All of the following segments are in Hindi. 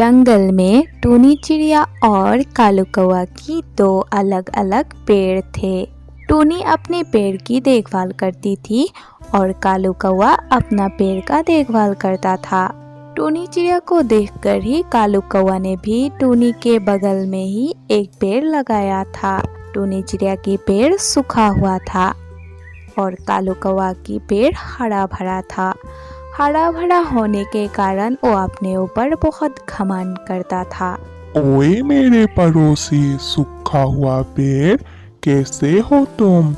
जंगल में टूनी चिड़िया और कालू कौआ की दो अलग अलग पेड़ थे। टूनी अपने पेड़ की देखभाल करती थी और कालू कौआ अपना पेड़ का देखभाल करता था। टूनी चिड़िया को देखकर ही कालू कौआ ने भी टूनी के बगल में ही एक पेड़ लगाया था। टूनी चिड़िया की पेड़ सूखा हुआ था और कालू कौआ की पेड़ हरा भरा था। हरा भरा होने के कारण वो अपने ऊपर बहुत घमंड करता था। ओए मेरे पड़ोसी सूखा हुआ पेड़, कैसे हो तुम?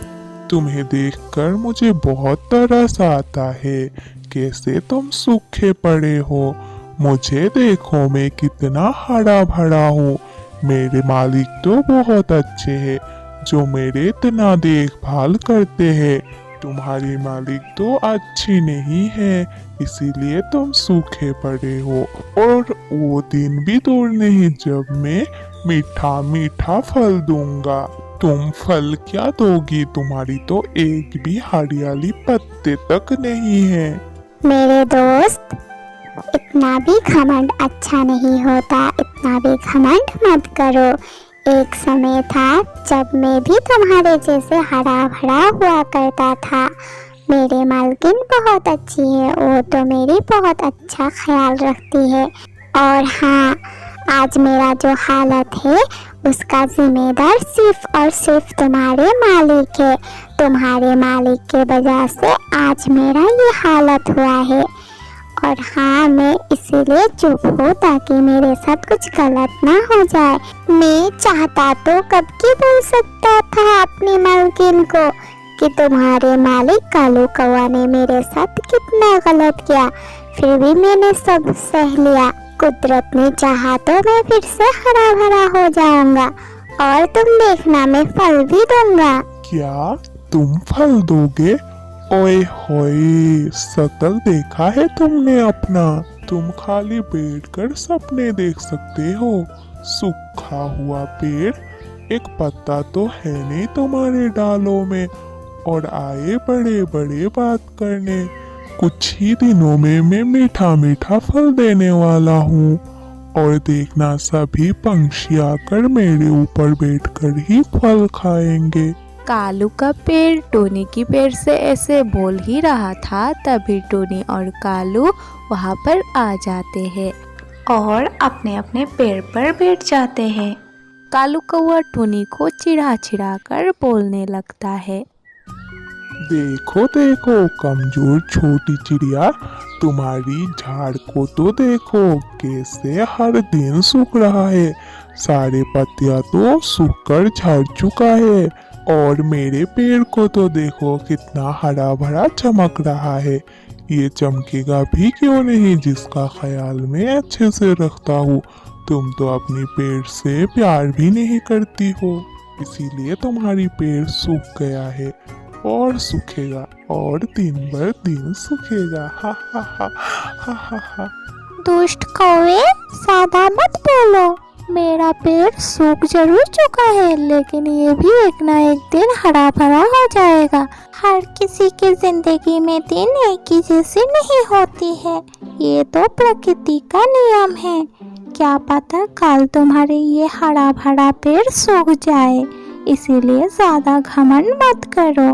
तुम्हें देखकर मुझे बहुत तरस आता है। कैसे तुम सूखे पड़े हो? मुझे देखो, मैं कितना हरा भरा हूँ। मेरे मालिक तो बहुत अच्छे हैं जो मेरे इतना देखभाल करते हैं। तुम्हारी मालिक तो अच्छी नहीं है, इसीलिए तुम सूखे पड़े हो। और वो दिन भी दूर नहीं जब मैं मीठा मीठा फल दूंगा। तुम फल क्या दोगी? तुम्हारी तो एक भी हरियाली पत्ते तक नहीं है। मेरे दोस्त, इतना भी घमंड अच्छा नहीं होता। इतना भी घमंड मत करो। एक समय था जब मैं भी तुम्हारे जैसे हरा भरा हुआ करता था। मेरी मालकिन बहुत अच्छी है, वो तो मेरी बहुत अच्छा ख्याल रखती है। और हाँ, आज मेरा जो हालत है उसका जिम्मेदार सिर्फ और सिर्फ तुम्हारे मालिक है। तुम्हारे मालिक के वजह से आज मेरा ये हालत हुआ है। और हाँ, मैं इसीलिए चुप हूँ ताकि मेरे साथ कुछ गलत ना हो जाए। मैं चाहता तो कब की बोल सकता था अपनी मालकिन को कि तुम्हारे मालिक कालू कौआ ने मेरे साथ कितना गलत किया, फिर भी मैंने सब सह लिया। कुदरत ने चाहा तो मैं फिर से हरा भरा हो जाऊंगा और तुम देखना, मैं फल भी दूंगा। क्या तुम फल दोगे? ओए होए, शकल देखा है तुमने अपना? तुम खाली बैठकर सपने देख सकते हो। सूखा हुआ पेड़, एक पत्ता तो है नहीं तुम्हारे डालों में, और आए बड़े बड़े बात करने। कुछ ही दिनों में मैं मीठा मीठा फल देने वाला हूँ, और देखना सभी पंछी आकर मेरे ऊपर बैठकर ही फल खाएंगे। कालू का पेड़ टूनी की पेड़ से ऐसे बोल ही रहा था, तभी टूनी और कालू वहाँ पर आ जाते हैं और अपने अपने पेड़ पर बैठ जाते हैं। कालू कौआ टूनी को चिढ़ा चिढ़ा कर बोलने लगता है। देखो देखो कमजोर छोटी चिड़िया, तुम्हारी झाड़ को तो देखो कैसे हर दिन सूख रहा है। सारे पत्तियां तो सूखकर झड़ चुका है, और मेरे पेड़ को तो देखो कितना हरा भरा चमक रहा है। ये चमकेगा भी क्यों नहीं, जिसका ख्याल मैं अच्छे से रखता हूँ। तुम तो अपनी पेड़ से प्यार भी नहीं करती हो, इसीलिए तुम्हारी पेड़ सूख गया है और सूखेगा, और दिन भर दिन सूखेगा। हा हा हा हा हा हा। दुष्ट कौवे, ज्यादा मत बोलो। मेरा पेड़ सूख जरूर चुका है, लेकिन ये भी एक ना एक दिन हरा भरा हो जाएगा। हर किसी की जिंदगी में दिन एक ही जैसी नहीं होती है, ये तो प्रकृति का नियम है। क्या पता कल तुम्हारे ये हरा भरा पेड़ सूख जाए, इसीलिए ज्यादा घमंड मत करो।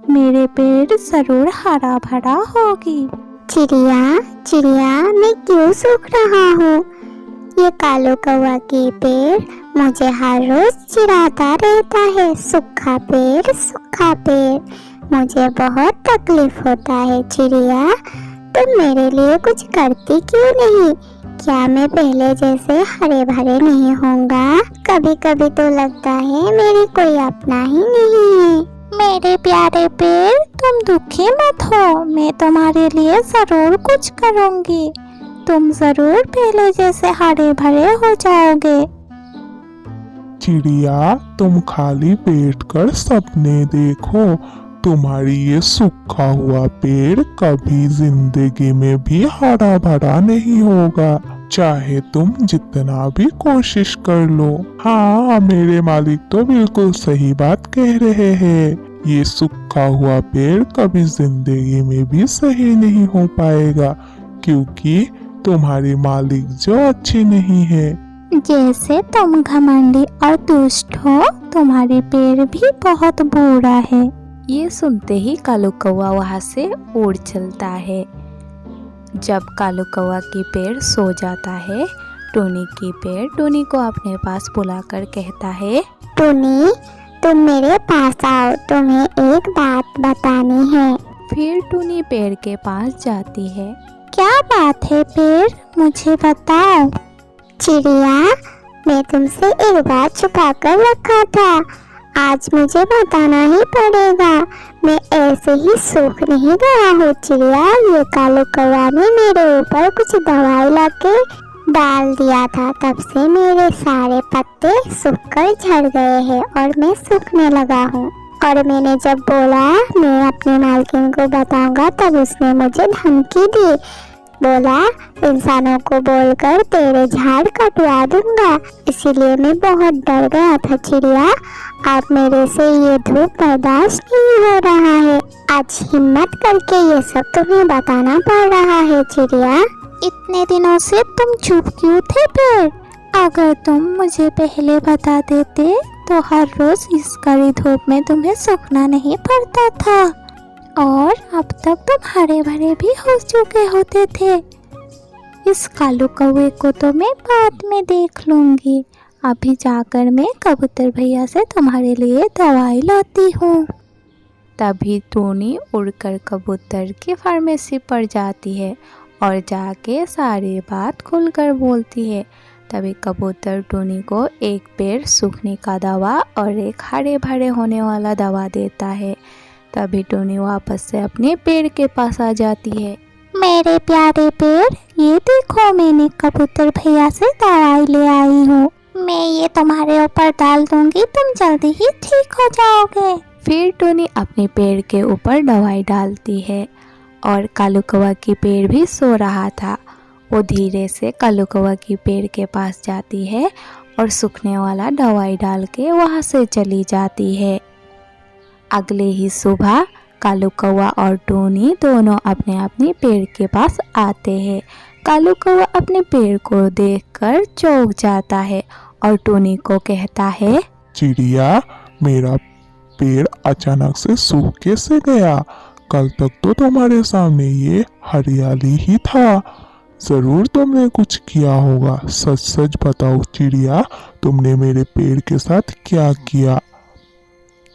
मेरे पेड़ जरूर हरा भरा होगी। चिड़िया चिड़िया, मैं क्यों सूख रहा हूँ? ये कालू कौआ की पेड़ मुझे हर रोज चिढ़ाता रहता है। सूखा पेड़, सूखा पेड़। मुझे बहुत तकलीफ होता है। चिड़िया, तुम मेरे लिए कुछ करती क्यों नहीं? क्या मैं पहले जैसे हरे भरे नहीं होऊंगा? कभी कभी तो लगता है मेरी कोई अपना ही नहीं है। मेरे प्यारे पेड़, तुम दुखी मत हो, मैं तुम्हारे लिए जरूर कुछ करूँगी। तुम जरूर पहले जैसे हरे भरे हो जाओगे। चिड़िया, तुम खाली बैठकर सपने देखो। तुम्हारी ये सूखा हुआ पेड़ कभी जिंदगी में भी हरा भरा नहीं होगा, चाहे तुम जितना भी कोशिश कर लो। हाँ, मेरे मालिक तो बिल्कुल सही बात कह रहे हैं। ये सूखा हुआ पेड़ कभी जिंदगी में भी सही नहीं हो पाएगा, क्योंकि तुम्हारे मालिक जो अच्छे नहीं है। जैसे तुम घमंडी और दुष्ट हो, तुम्हारी पेड़ भी बहुत बुरा है। ये सुनते ही कालू कौवा वहाँ से उड़ चलता है। जब कालू कौवा की पेड़ सो जाता है, टोनी की पेड़ टोनी को अपने पास बुलाकर कहता है, टोनी, तुम मेरे पास आओ, तुम्हें एक बात बतानी है। फिर टोनी पेड़ के पास जाती है। क्या बात है पेड़, मुझे बताओ। चिड़िया, मैं तुमसे एक बात छुपा कर रखा था, आज मुझे बताना ही पड़ेगा। मैं ऐसे ही सूख नहीं गया हूँ चिड़िया, ये कालू कौवा ने मेरे ऊपर कुछ दवाई लाके डाल दिया था, तब से मेरे सारे पत्ते सूखकर झड़ गए हैं और मैं सूखने लगा हूँ। और मैंने जब बोला मैं अपने मालकिन को बताऊंगा, तब उसने मुझे धमकी दी, बोला इंसानों को बोलकर तेरे झाड़ कटवा दूंगा। इसीलिए मैं बहुत डर गया था चिड़िया, अब मेरे से ये धूप बर्दाश्त नहीं हो रहा है। आज हिम्मत करके ये सब तुम्हें बताना पड़ रहा है चिड़िया। इतने दिनों से तुम चुप क्यों थे पेड़? अगर तुम मुझे पहले बता देते तो हर रोज इस कड़ी धूप में तुम्हें सूखना नहीं पड़ता था और अब तक तुम हरे भरे भी हो चुके होते थे। इस कालू कौवे को तो मैं बाद में देख लूंगी, अभी जाकर मैं कबूतर भैया से तुम्हारे लिए दवाई लाती हूँ। तभी टोनी उड़कर कबूतर की फार्मेसी पर जाती है और जाके सारी बात खुलकर बोलती है। तभी कबूतर टोनी को एक पेड़ सूखने का दवा और एक हरे भरे होने वाला दवा देता है। तभी टोनी वापस से अपने पेड़ के पास आ जाती है। मेरे प्यारे पेड़, ये देखो मैंने कबूतर भैया से दवाई ले आई हूँ, मैं ये तुम्हारे ऊपर डाल दूंगी, तुम जल्दी ही ठीक हो जाओगे। फिर टोनी अपने पेड़ के ऊपर दवाई डालती है और कालू कौवा की पेड़ भी सो रहा था। वो धीरे से कालू कौवा की पेड़ के पास जाती है और सूखने वाला दवाई डाल के वहाँ से चली जाती है। अगले ही सुबह कालू कौवा और टोनी दोनों अपने अपने पेड़ के पास आते हैं। कालू कौवा अपने पेड़ को देखकर चौंक जाता है और टोनी को कहता है, चिड़िया, मेरा पेड़ अचानक से सूख कैसे गया? कल तक तो तुम्हारे सामने ये हरियाली ही था, जरूर तुमने कुछ किया होगा। सच सच बताओ चिड़िया, तुमने मेरे पेड़ के साथ क्या किया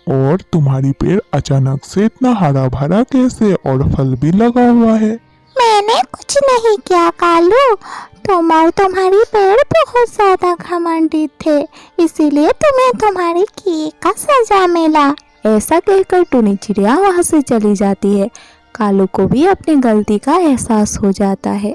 और तुम्हारी पेड़ अचानक से इतना हरा भरा कैसे और फल भी लगा हुआ है? मैंने कुछ नहीं किया कालू, तुम और तुम्हारी पेड़ बहुत ज्यादा घमंडी थे, इसीलिए तुम्हें तुम्हारी किए का सजा मिला। ऐसा कहकर टोनी चिड़िया वहाँ से चली जाती है। कालू को भी अपनी गलती का एहसास हो जाता है।